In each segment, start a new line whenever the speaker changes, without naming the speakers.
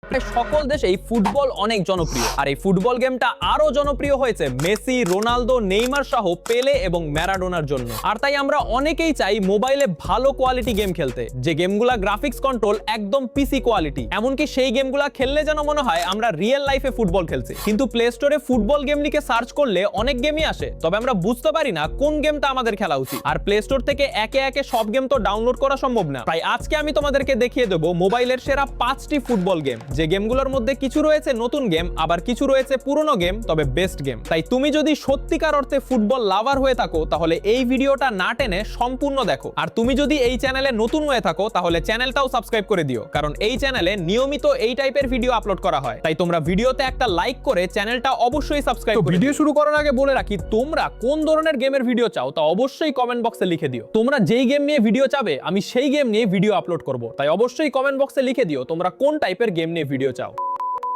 সকল দেশেই ফুটবল অনেক জনপ্রিয়, আর এই ফুটবল গেমটা আরো জনপ্রিয় হয়েছে মেসি, রোনালদো, নেইমার সহ পেলে এবং ম্যারাডোনার জন্য। আর তাই আমরা অনেকেই চাই মোবাইলে ভালো কোয়ালিটি গেম খেলতে, যে গেমগুলা গ্রাফিক্স কন্ট্রোল একদম পিসি কোয়ালিটি, এমনকি সেই গেমগুলা খেললে যেন মনে হয় আমরা রিয়েল লাইফে ফুটবল খেলছি। কিন্তু প্লে স্টোরে ফুটবল গেম লিখে সার্চ করলে অনেক গেমই আসে, তবে আমরা বুঝতে পারি না কোন গেমটা আমাদের খেলা উচিত। আর প্লে স্টোর থেকে একে একে সব গেম তো ডাউনলোড করা সম্ভব না, তাই আজকে আমি তোমাদেরকে দেখিয়ে দেবো মোবাইলের সেরা 5টি ফুটবল গেম, যে গেমগুলোর মধ্যে কিছু রয়েছে নতুন গেম, আবার কিছু রয়েছে পুরনো গেম, তবে বেস্ট গেম। তাই তুমি যদি সত্যিকার অর্থে ফুটবল লাভার হয়ে থাকো তাহলে এই ভিডিওটা না টেনে সম্পূর্ণ দেখো। আর তুমি যদি এই চ্যানেলে নতুন হয়ে থাকো তাহলে চ্যানেলটাও সাবস্ক্রাইব করে দিও, কারণ এই চ্যানেলে নিয়মিত এই টাইপের ভিডিও আপলোড করা হয়। তাই তোমরা ভিডিওতে একটা লাইক করে চ্যানেলটা অবশ্যই সাবস্ক্রাইব করো। ভিডিও শুরু করার আগে বলে রাখি, তোমরা কোন ধরনের গেমের ভিডিও চাও তা অবশ্যই কমেন্ট বক্সে লিখে দিও। তোমরা যেই গেম নিয়ে ভিডিও চাবে আমি সেই গেম নিয়ে ভিডিও আপলোড করব, তাই অবশ্যই কমেন্ট বক্সে লিখে দিও তোমরা কোন টাইপের গেম নিয়ে ভিডিও চাও।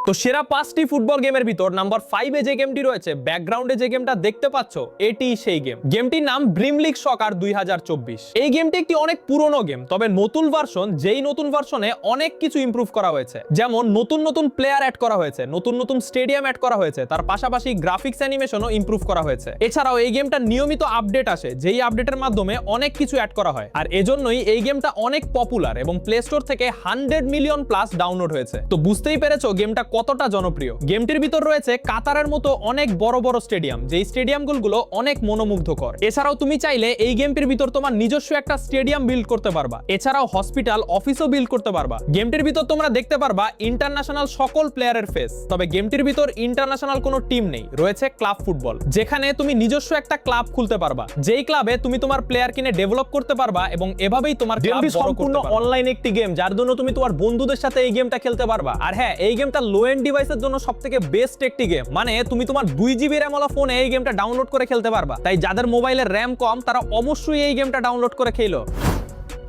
তো সেরা 5টি ফুটবল গেমের ভিতর নাম্বার 5 এ যে গেমটি রয়েছে, ব্যাকগ্রাউন্ডে যে গেমটা দেখতে পাচ্ছ, এটি সেই গেম। গেমটির নাম ড্রিম লিগ সকার 2024। এই গেমটি একটি অনেক পুরনো গেম, তবে নতুন ভার্সন, যেই নতুন ভার্সনে অনেক কিছু ইমপ্রুভ করা হয়েছে। যেমন নতুন নতুন প্লেয়ার অ্যাড করা হয়েছে, নতুন নতুন স্টেডিয়াম অ্যাড করা হয়েছে, তার পাশাপাশি গ্রাফিক্স অ্যানিমেশনও ইমপ্রুভ করা হয়েছে। এছাড়াও এই গেমটা নিয়মিত আপডেট আসে, যেই আপডেটের মাধ্যমে অনেক কিছু অ্যাড করা হয়। আর এজন্যই এই গেমটা অনেক পপুলার এবং প্লে স্টোর থেকে 100 মিলিয়ন প্লাস ডাউনলোড হয়েছে। তো বুঝতেই পেরেছো গেমটা কতটা জনপ্রিয়। গেমটির ভিতর রয়েছে কাতারের মতো অনেক বড় বড় স্টেডিয়াম, যেই স্টেডিয়ামগুলো অনেক মনোমুগ্ধকর। এছাড়াও তুমি চাইলে এই গেমটির ভিতর তোমার নিজস্ব একটা স্টেডিয়াম বিল্ড করতে পারবা। এছাড়াও হসপিটাল, অফিসও বিল্ড করতে পারবা। গেমটির ভিতর তোমরা দেখতে পারবা ইন্টারন্যাশনাল সকল প্লেয়ারের ফেস, তবে গেমটির ভিতর ইন্টারন্যাশনাল কোনো টিম নেই, রয়েছে ক্লাব ফুটবল, যেখানে তুমি নিজস্ব একটা ক্লাব খুলতে পারবা, যেই ক্লাবে তুমি তোমার প্লেয়ার কিনে ডেভেলপ করতে পারবা এবং এভাবেই তোমার ক্লাব বড় করতে পারবা। সম্পূর্ণ অনলাইন একটি গেম, যার জন্য তুমি তোমার বন্ধুদের সাথে এই গেমটা খেলতে পারবা। আর হ্যাঁ, এই গেমটা লো এন্ড ডিভাইসের জন্য সবথেকে বেস্ট একটি গেম, মানে তুমি তোমার 2 GB র‍্যাম ওয়ালা ফোনে এই গেমটা ডাউনলোড করে খেলতে পারবা। তাই যাদের মোবাইলের র‍্যাম কম তারা অবশ্যই এই গেমটা ডাউনলোড করে খেলো।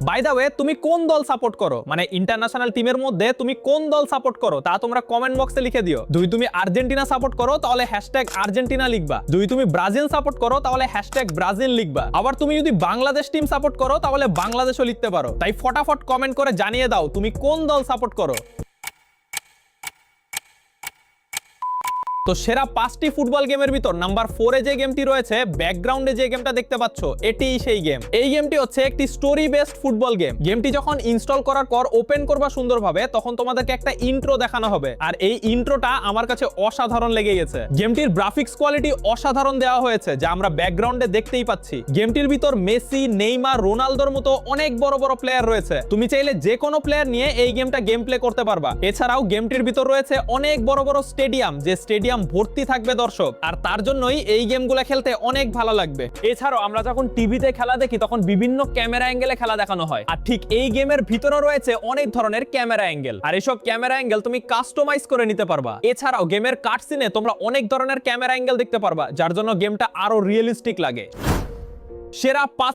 বাই দা ওয়ে, তুমি কোন দল সাপোর্ট করো, মানে ইন্টারন্যাশনাল টিমের মধ্যে তুমি কোন দল সাপোর্ট করো তা তোমরা কমেন্ট বক্সে লিখে দিও। যদি তুমি আর্জেন্টিনা সাপোর্ট করো তাহলে #আর্জেন্টিনা লিখবা, যদি তুমি ব্রাজিল সাপোর্ট করো তাহলে #ব্রাজিল লিখবা, আবার তুমি যদি বাংলাদেশ টিম সাপোর্ট করো তাহলে বাংলাদেশও লিখতে পারো। তাই ফটাফট কমেন্ট করে জানিয়ে দাও তুমি কোন দল সাপোর্ট করো। তো সেরা 5টি ফুটবল গেমের ভিতর নাম্বার 4 এ যে গেমটি রয়েছে, ব্যাকগ্রাউন্ডে যে গেমটা দেখতে পাচ্ছ, এটিই সেই গেম। এই গেমটি হচ্ছে একটি স্টোরি বেসড ফুটবল গেম। গেমটি যখন ইনস্টল করার পর ওপেন করবা সুন্দরভাবে, তখন তোমাদেরকে একটা ইন্ট্রো দেখানো হবে, আর এই ইন্ট্রোটা আমার কাছে অসাধারণ লেগে গেছে। গেমটির গ্রাফিক্স কোয়ালিটি অসাধারণ দেওয়া হয়েছে, যা আমরা ব্যাকগ্রাউন্ডে দেখতেই পাচ্ছি। গেমটির ভিতর মেসি, নেইমার, রোনালদোর মতো অনেক বড় বড় প্লেয়ার রয়েছে। তুমি চাইলে যে কোনো প্লেয়ার নিয়ে এই গেমটা গেম প্লে করতে পারবা। এছাড়াও গেমটির ভিতর রয়েছে অনেক বড় বড় স্টেডিয়াম, যে স্টেডিয়াম ভর্তি থাকবে দর্শক, আর তার জন্যই এই গেমগুলো খেলতে অনেক ভালো লাগবে। এছাড়াও আমরা যখন টিভিতে খেলা দেখি তখন বিভিন্ন ক্যামেরা অ্যাঙ্গেলে খেলা দেখানো হয়, আর ঠিক এই গেমের ভিতরে রয়েছে অনেক ধরনের ক্যামেরা অ্যাঙ্গেল, আর এসব ক্যামেরা অ্যাঙ্গেল তুমি কাস্টমাইজ করে নিতে পারবা। এছাড়াও গেমের কাটসিনে তোমরা অনেক ধরনের ক্যামেরা অ্যাঙ্গেল দেখতে পারবা, যার জন্য গেমটা আরো রিয়েলিস্টিক লাগে। সেরা 5